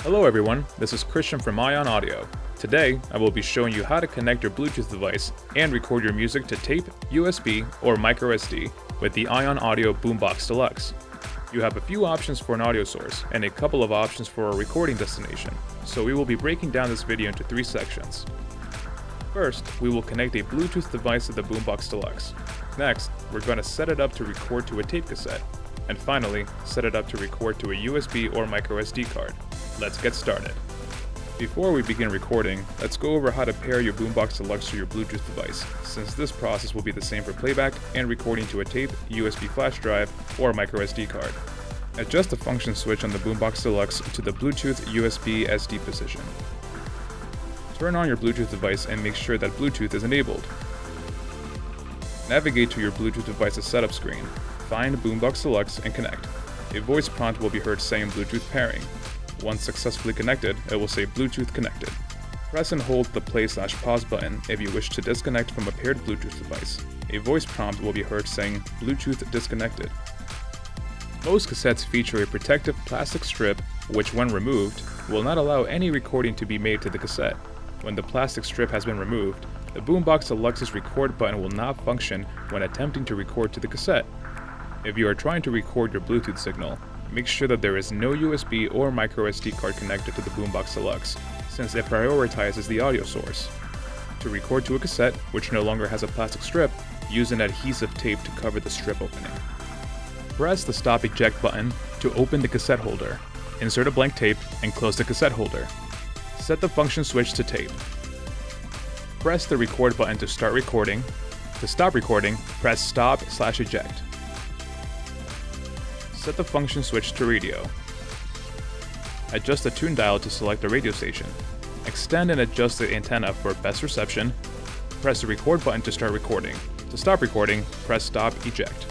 Hello everyone, this is Christian from ION Audio. Today, I will be showing you how to connect your Bluetooth device and record your music to tape, USB, or microSD with the ION Audio BoomBox Deluxe. You have a few options for an audio source and a couple of options for a recording destination, so we will be breaking down this video into 3 sections. First, we will connect a Bluetooth device to the BoomBox Deluxe. Next, we're going to set it up to record to a tape cassette. And finally, set it up to record to a USB or microSD card. Let's get started. Before we begin recording, let's go over how to pair your BoomBox Deluxe to your Bluetooth device, since this process will be the same for playback and recording to a tape, USB flash drive, or microSD card. Adjust the function switch on the BoomBox Deluxe to the Bluetooth USB SD position. Turn on your Bluetooth device and make sure that Bluetooth is enabled. Navigate to your Bluetooth device's setup screen. Find BoomBox Deluxe and connect. A voice prompt will be heard saying Bluetooth pairing. Once successfully connected, it will say Bluetooth connected. Press and hold the play/pause button if you wish to disconnect from a paired Bluetooth device. A voice prompt will be heard saying Bluetooth disconnected. Most cassettes feature a protective plastic strip which, when removed, will not allow any recording to be made to the cassette. When the plastic strip has been removed, the BoomBox Deluxe's record button will not function when attempting to record to the cassette. If you are trying to record your Bluetooth signal, make sure that there is no USB or microSD card connected to the BoomBox Deluxe, since it prioritizes the audio source. To record to a cassette, which no longer has a plastic strip, use an adhesive tape to cover the strip opening. Press the Stop Eject button to open the cassette holder. Insert a blank tape and close the cassette holder. Set the function switch to tape. Press the Record button to start recording. To stop recording, press Stop/Eject. Set the function switch to radio. Adjust the tune dial to select the radio station. Extend and adjust the antenna for best reception. Press the Record button to start recording. To stop recording, press Stop Eject.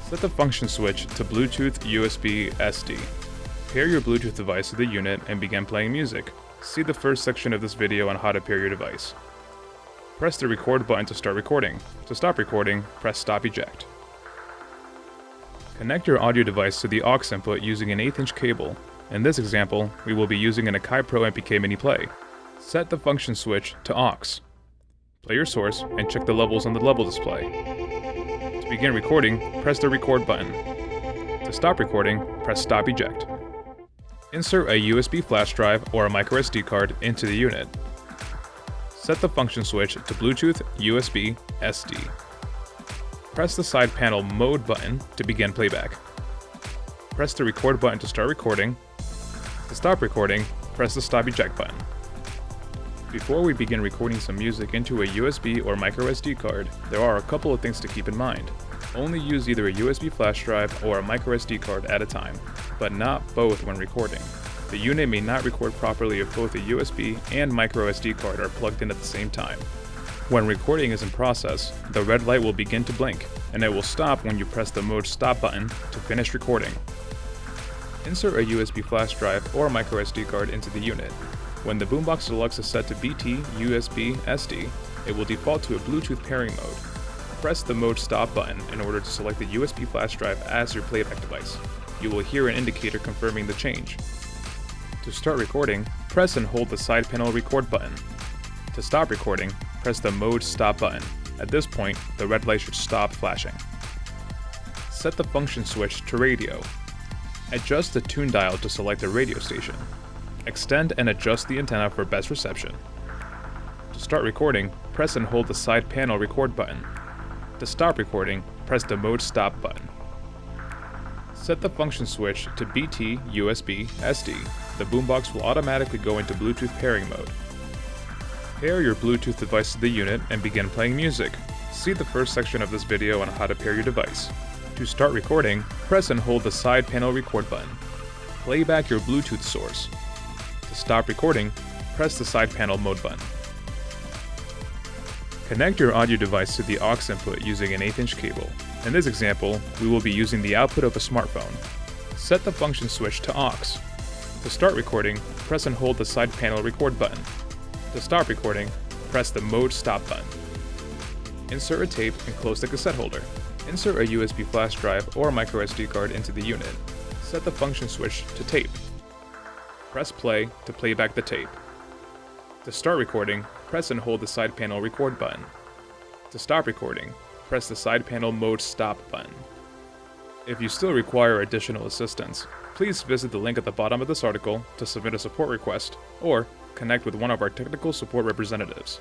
Set the function switch to Bluetooth USB SD. Pair your Bluetooth device to the unit and begin playing music. See the first section of this video on how to pair your device. Press the Record button to start recording. To stop recording, press Stop Eject. Connect your audio device to the aux input using an 1/8" cable. In this example, we will be using an Akai Pro MPK Mini Play. Set the function switch to aux. Play your source and check the levels on the level display. To begin recording, press the Record button. To stop recording, press Stop Eject. Insert a USB flash drive or a microSD card into the unit. Set the function switch to Bluetooth USB SD. Press the side panel Mode button to begin playback. Press the Record button to start recording. To stop recording, press the Stop Eject button. Before we begin recording some music into a USB or microSD card, there are a couple of things to keep in mind. Only use either a USB flash drive or a microSD card at a time, but not both when recording. The unit may not record properly if both a USB and microSD card are plugged in at the same time. When recording is in process, the red light will begin to blink, and it will stop when you press the Mode Stop button to finish recording. Insert a USB flash drive or microSD card into the unit. When the BoomBox Deluxe is set to BT USB SD, it will default to a Bluetooth pairing mode. Press the Mode Stop button in order to select the USB flash drive as your playback device. You will hear an indicator confirming the change. To start recording, press and hold the side panel Record button. To stop recording, press the Mode Stop button. At this point, the red light should stop flashing. Set the function switch to radio. Adjust the tune dial to select a radio station. Extend and adjust the antenna for best reception. To start recording, press and hold the side panel Record button. To stop recording, press the Mode Stop button. Set the function switch to BT USB SD. The BoomBox will automatically go into Bluetooth pairing mode. Pair your Bluetooth device to the unit and begin playing music. See the first section of this video on how to pair your device. To start recording, press and hold the side panel Record button. Play back your Bluetooth source. To stop recording, press the side panel Mode button. Connect your audio device to the aux input using an 1/8" cable. In this example, we will be using the output of a smartphone. Set the function switch to aux. To start recording, press and hold the side panel Record button. To stop recording, press the Mode Stop button. Insert a tape and close the cassette holder. Insert a USB flash drive or microSD card into the unit. Set the function switch to tape. Press play to play back the tape. To start recording, press and hold the side panel record button. To stop recording, press the side panel mode stop button. If you still require additional assistance, please visit the link at the bottom of this article to submit a support request or connect with one of our technical support representatives.